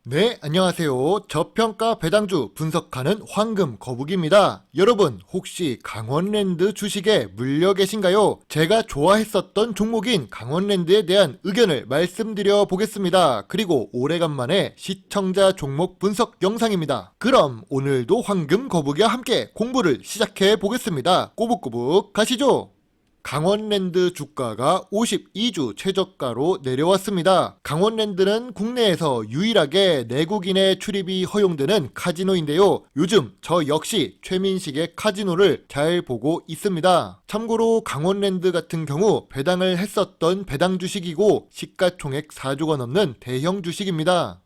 네, 안녕하세요. 저평가 배당주 분석하는 황금 거북입니다. 여러분, 혹시 강원랜드 주식에 물려 계신가요? 제가 좋아했었던 종목인 강원랜드에 대한 의견을 말씀드려 보겠습니다. 그리고 오래간만에 시청자 종목 분석 영상입니다. 그럼 오늘도 황금 거북이와 함께 공부를 시작해 보겠습니다. 꼬북꼬북 가시죠. 강원랜드 주가가 52주 최저가로 내려왔습니다. 강원랜드는 국내에서 유일하게 내국인의 출입이 허용되는 카지노인데요. 요즘 저 역시 최민식의 카지노를 잘 보고 있습니다. 참고로 강원랜드 같은 경우 배당을 했었던 배당 주식이고 시가총액 4조가 넘는 대형 주식입니다.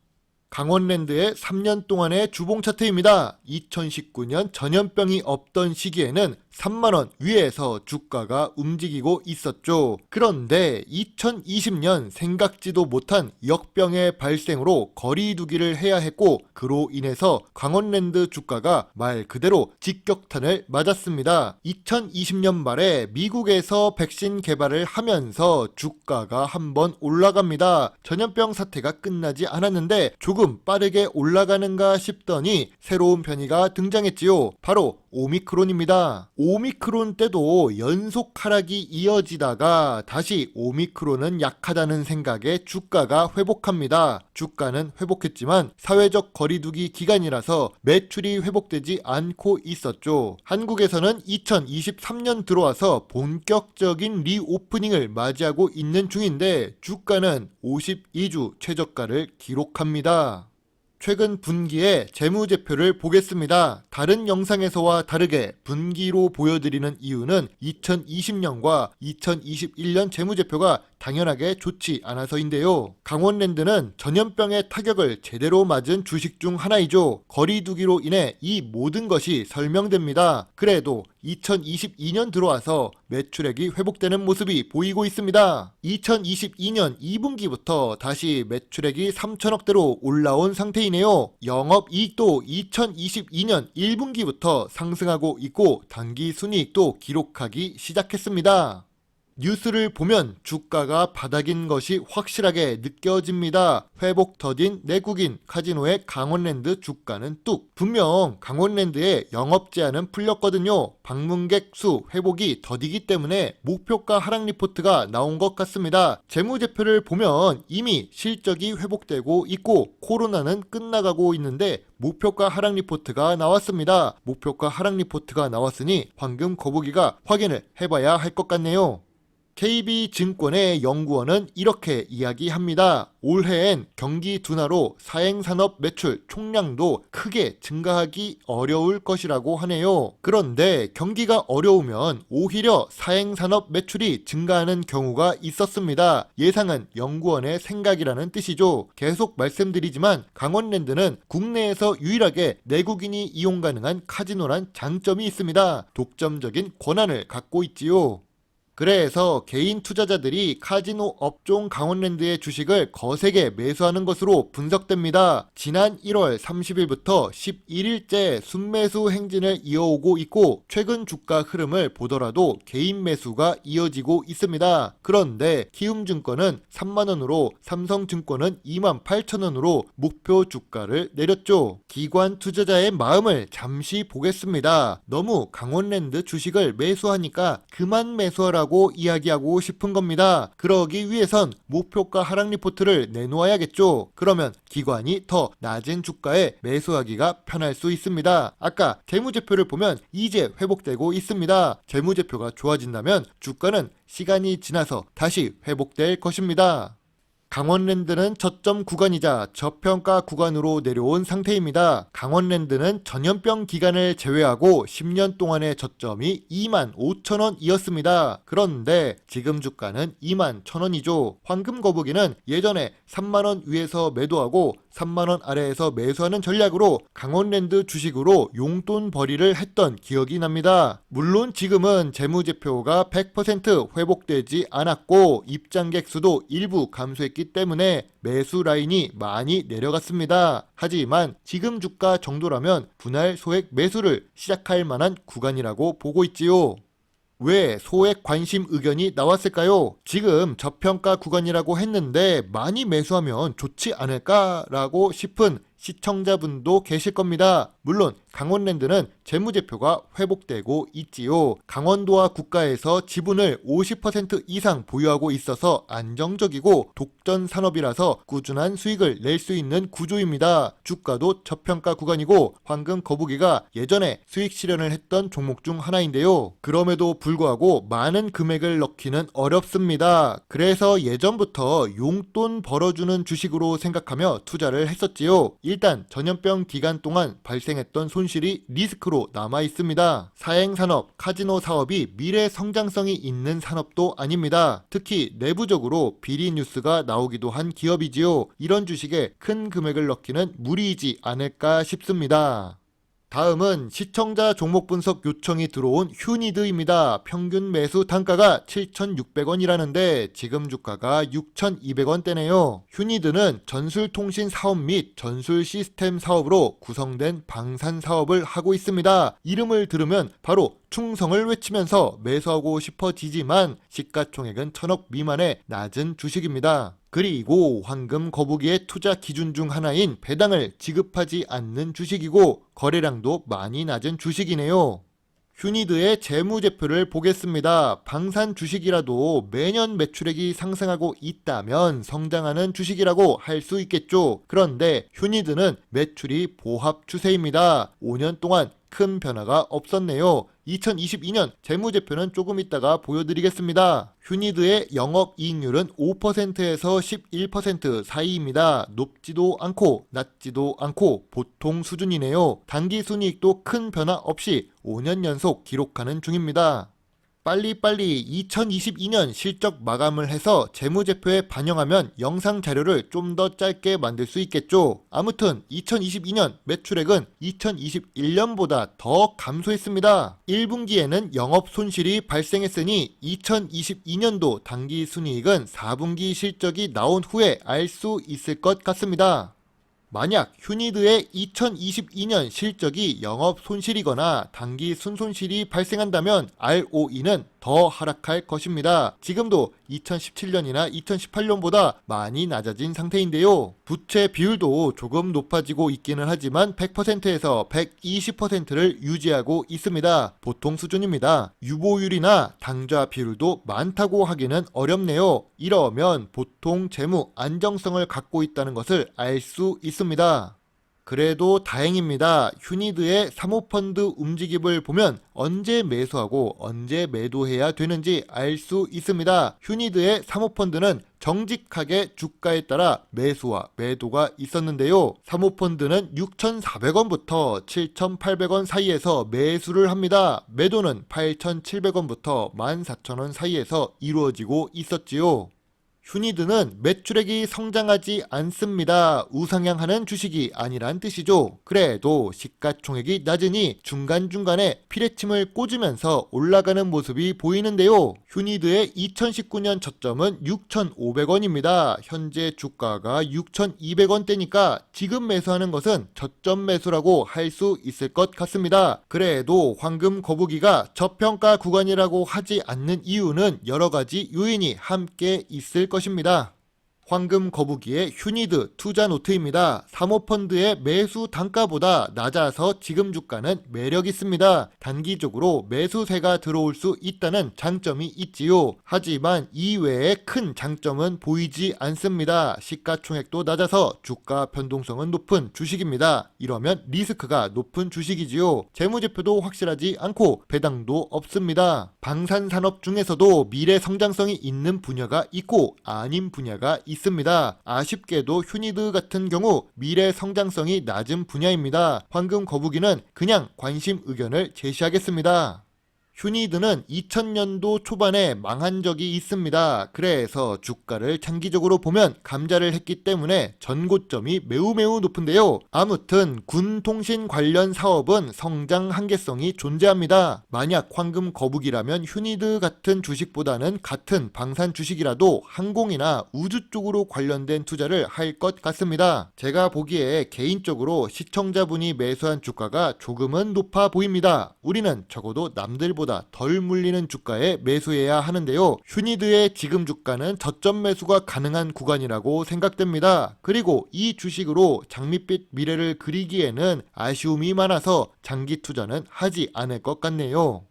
강원랜드의 3년 동안의 주봉 차트입니다. 2019년 전염병이 없던 시기에는 3만원 위에서 주가가 움직이고 있었죠. 그런데 2020년 생각지도 못한 역병의 발생으로 거리두기를 해야 했고, 그로 인해서 강원랜드 주가가 말 그대로 직격탄을 맞았습니다. 2020년 말에 미국에서 백신 개발을 하면서 주가가 한번 올라갑니다. 전염병 사태가 끝나지 않았는데 조금 빠르게 올라가는가 싶더니 새로운 변이가 등장했지요. 바로 오미크론입니다. 오미크론 때도 연속 하락이 이어지다가 다시 오미크론은 약하다는 생각에 주가가 회복합니다. 주가는 회복했지만 사회적 거리두기 기간이라서 매출이 회복되지 않고 있었죠. 한국에서는 2023년 들어와서 본격적인 리오프닝을 맞이하고 있는 중인데 주가는 52주 최저가를 기록합니다. 최근 분기의 재무제표를 보겠습니다. 다른 영상에서와 다르게 분기로 보여드리는 이유는 2020년과 2021년 재무제표가 당연하게 좋지 않아서인데요. 강원랜드는 전염병의 타격을 제대로 맞은 주식 중 하나이죠. 거리두기로 인해 이 모든 것이 설명됩니다. 그래도 2022년 들어와서 매출액이 회복되는 모습이 보이고 있습니다. 2022년 2분기부터 다시 매출액이 3천억대로 올라온 상태이네요. 영업이익도 2022년 1분기부터 상승하고 있고 당기순이익도 기록하기 시작했습니다. 뉴스를 보면 주가가 바닥인 것이 확실하게 느껴집니다. 회복 더딘 내국인 카지노의 강원랜드 주가는 뚝. 분명 강원랜드의 영업 제한은 풀렸거든요. 방문객 수 회복이 더디기 때문에 목표가 하락 리포트가 나온 것 같습니다. 재무제표를 보면 이미 실적이 회복되고 있고 코로나는 끝나가고 있는데 목표가 하락 리포트가 나왔습니다. 목표가 하락 리포트가 나왔으니 황금 거북이가 확인을 해봐야 할 것 같네요. KB증권의 연구원은 이렇게 이야기합니다. 올해엔 경기 둔화로 사행산업 매출 총량도 크게 증가하기 어려울 것이라고 하네요. 그런데 경기가 어려우면 오히려 사행산업 매출이 증가하는 경우가 있었습니다. 예상은 연구원의 생각이라는 뜻이죠. 계속 말씀드리지만 강원랜드는 국내에서 유일하게 내국인이 이용 가능한 카지노란 장점이 있습니다. 독점적인 권한을 갖고 있지요. 그래서 개인 투자자들이 카지노 업종 강원랜드의 주식을 거세게 매수하는 것으로 분석됩니다. 지난 1월 30일부터 11일째 순매수 행진을 이어오고 있고 최근 주가 흐름을 보더라도 개인 매수가 이어지고 있습니다. 그런데 키움증권은 3만원으로 삼성증권은 28,000원으로 목표 주가를 내렸죠. 기관 투자자의 마음을 잠시 보겠습니다. 너무 강원랜드 주식을 매수하니까 그만 매수하라고 이야기하고 싶은 겁니다. 그러기 위해선 목표가 하락 리포트를 내놓아야겠죠. 그러면 기관이 더 낮은 주가에 매수하기가 편할 수 있습니다. 아까 재무제표를 보면 이제 회복되고 있습니다. 재무제표가 좋아진다면 주가는 시간이 지나서 다시 회복될 것입니다. 강원랜드는 저점 구간이자 저평가 구간으로 내려온 상태입니다. 강원랜드는 전염병 기간을 제외하고 10년 동안의 저점이 25,000원이었습니다. 그런데 지금 주가는 21,000원이죠. 황금거북이는 예전에 3만원 위에서 매도하고 3만원 아래에서 매수하는 전략으로 강원랜드 주식으로 용돈 벌이를 했던 기억이 납니다. 물론 지금은 재무제표가 100% 회복되지 않았고 입장객 수도 일부 감소했기 때문에 매수 라인이 많이 내려갔습니다. 하지만 지금 주가 정도라면 분할 소액 매수를 시작할 만한 구간이라고 보고 있지요. 왜 소액 관심 의견이 나왔을까요? 지금 저평가 구간이라고 했는데 많이 매수하면 좋지 않을까라고 싶은 시청자분도 계실 겁니다. 물론 강원랜드는 재무제표가 회복되고 있지요. 강원도와 국가에서 지분을 50% 이상 보유하고 있어서 안정적이고 독전 산업이라서 꾸준한 수익을 낼 수 있는 구조입니다. 주가도 저평가 구간이고 황금 거북이가 예전에 수익 실현을 했던 종목 중 하나인데요. 그럼에도 불구하고 많은 금액을 넣기는 어렵습니다. 그래서 예전부터 용돈 벌어주는 주식으로 생각하며 투자를 했었지요. 일단 전염병 기간 동안 발생했던 손실이 리스크로 남아 있습니다. 사행산업, 카지노 사업이 미래 성장성이 있는 산업도 아닙니다. 특히 내부적으로 비리 뉴스가 나오기도 한 기업이지요. 이런 주식에 큰 금액을 넣기는 무리이지 않을까 싶습니다. 다음은 시청자 종목 분석 요청이 들어온 휴니드입니다. 평균 매수 단가가 7,600원이라는데 지금 주가가 6,200원대네요. 휴니드는 전술통신 사업 및 전술 시스템 사업으로 구성된 방산 사업을 하고 있습니다. 이름을 들으면 바로 충성을 외치면서 매수하고 싶어지지만 시가총액은 1,000억 미만의 낮은 주식입니다. 그리고 황금 거북이의 투자 기준 중 하나인 배당을 지급하지 않는 주식이고 거래량도 많이 낮은 주식이네요. 휴니드의 재무제표를 보겠습니다. 방산 주식이라도 매년 매출액이 상승하고 있다면 성장하는 주식이라고 할 수 있겠죠. 그런데 휴니드는 매출이 보합 추세입니다. 5년 동안 큰 변화가 없었네요. 2022년 재무제표는 조금 이따가 보여드리겠습니다. 휴니드의 영업이익률은 5%에서 11% 사이입니다. 높지도 않고 낮지도 않고 보통 수준이네요. 당기순이익도 큰 변화 없이 5년 연속 기록하는 중입니다. 빨리빨리 2022년 실적 마감을 해서 재무제표에 반영하면 영상 자료를 좀 더 짧게 만들 수 있겠죠. 아무튼 2022년 매출액은 2021년보다 더 감소했습니다. 1분기에는 영업 손실이 발생했으니 2022년도 당기순이익은 4분기 실적이 나온 후에 알 수 있을 것 같습니다. 만약 휴니드의 2022년 실적이 영업 손실이거나 단기 순손실이 발생한다면 ROE는 더 하락할 것입니다. 지금도 2017년이나 2018년보다 많이 낮아진 상태인데요. 부채 비율도 조금 높아지고 있기는 하지만 100%에서 120%를 유지하고 있습니다. 보통 수준입니다. 유보율이나 당좌 비율도 많다고 하기는 어렵네요. 이러면 보통 재무 안정성을 갖고 있다는 것을 알 수 있습니다. 그래도 다행입니다. 휴니드의 사모펀드 움직임을 보면 언제 매수하고 언제 매도해야 되는지 알 수 있습니다. 휴니드의 사모펀드는 정직하게 주가에 따라 매수와 매도가 있었는데요. 사모펀드는 6,400원부터 7,800원 사이에서 매수를 합니다. 매도는 8,700원부터 14,000원 사이에서 이루어지고 있었지요. 휴니드는 매출액이 성장하지 않습니다. 우상향하는 주식이 아니란 뜻이죠. 그래도 시가총액이 낮으니 중간중간에 피레침을 꽂으면서 올라가는 모습이 보이는데요. 휴니드의 2019년 저점은 6,500원입니다. 현재 주가가 6,200원대니까 지금 매수하는 것은 저점 매수라고 할 수 있을 것 같습니다. 그래도 황금 거북이가 저평가 구간이라고 하지 않는 이유는 여러 가지 요인이 함께 있을 것입니다. 황금 거북이의 휴니드 투자 노트입니다. 사모펀드의 매수 단가보다 낮아서 지금 주가는 매력 있습니다. 단기적으로 매수세가 들어올 수 있다는 장점이 있지요. 하지만 이외에 큰 장점은 보이지 않습니다. 시가총액도 낮아서 주가 변동성은 높은 주식입니다. 이러면 리스크가 높은 주식이지요. 재무제표도 확실하지 않고 배당도 없습니다. 방산산업 중에서도 미래 성장성이 있는 분야가 있고 아닌 분야가 있습니다. 아쉽게도 휴니드 같은 경우 미래 성장성이 낮은 분야입니다. 황금 거북이는 그냥 관심 의견을 제시하겠습니다. 휴니드는 2000년도 초반에 망한 적이 있습니다. 그래서 주가를 장기적으로 보면 감자를 했기 때문에 전고점이 매우 높은데요. 아무튼 군통신 관련 사업은 성장 한계성이 존재합니다. 만약 황금 거북이라면 휴니드 같은 주식보다는 같은 방산 주식이라도 항공이나 우주 쪽으로 관련된 투자를 할 것 같습니다. 제가 보기에 개인적으로 시청자분이 매수한 주가가 조금은 높아 보입니다. 우리는 적어도 남들보다 시간보다 덜 물리는 주가에 매수해야 하는데요. 휴니드의 지금 주가는 저점 매수가 가능한 구간이라고 생각됩니다. 그리고 이 주식으로 장밋빛 미래를 그리기에는 아쉬움이 많아서 장기 투자는 하지 않을 것 같네요.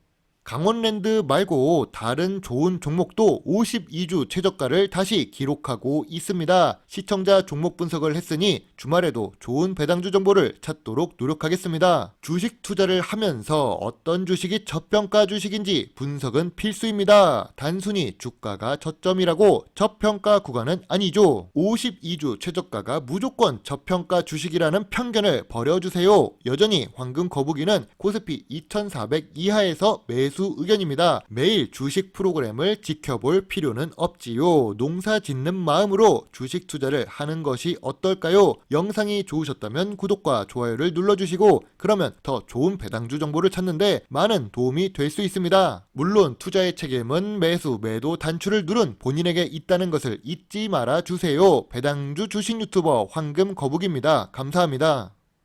강원랜드 말고 다른 좋은 종목도 52주 최저가를 다시 기록하고 있습니다. 시청자 종목 분석을 했으니 주말에도 좋은 배당주 정보를 찾도록 노력하겠습니다. 주식 투자를 하면서 어떤 주식이 저평가 주식인지 분석은 필수입니다. 단순히 주가가 저점이라고 저평가 구간은 아니죠. 52주 최저가가 무조건 저평가 주식이라는 편견을 버려주세요. 여전히 황금 거북이는 코스피 2400 이하에서 매수 의견입니다. 매일 주식 프로그램을 지켜볼 필요는 없지요. 농사 짓는 마음으로 주식 투자를 하는 것이 어떨까요? 영상이 좋으셨다면 구독과 좋아요를 눌러주시고 그러면 더 좋은 배당주 정보를 찾는데 많은 도움이 될 수 있습니다. 물론 투자의 책임은 매수, 매도, 단추를 누른 본인에게 있다는 것을 잊지 말아 주세요. 배당주 주식 유튜버 황금 거북입니다. 감사합니다.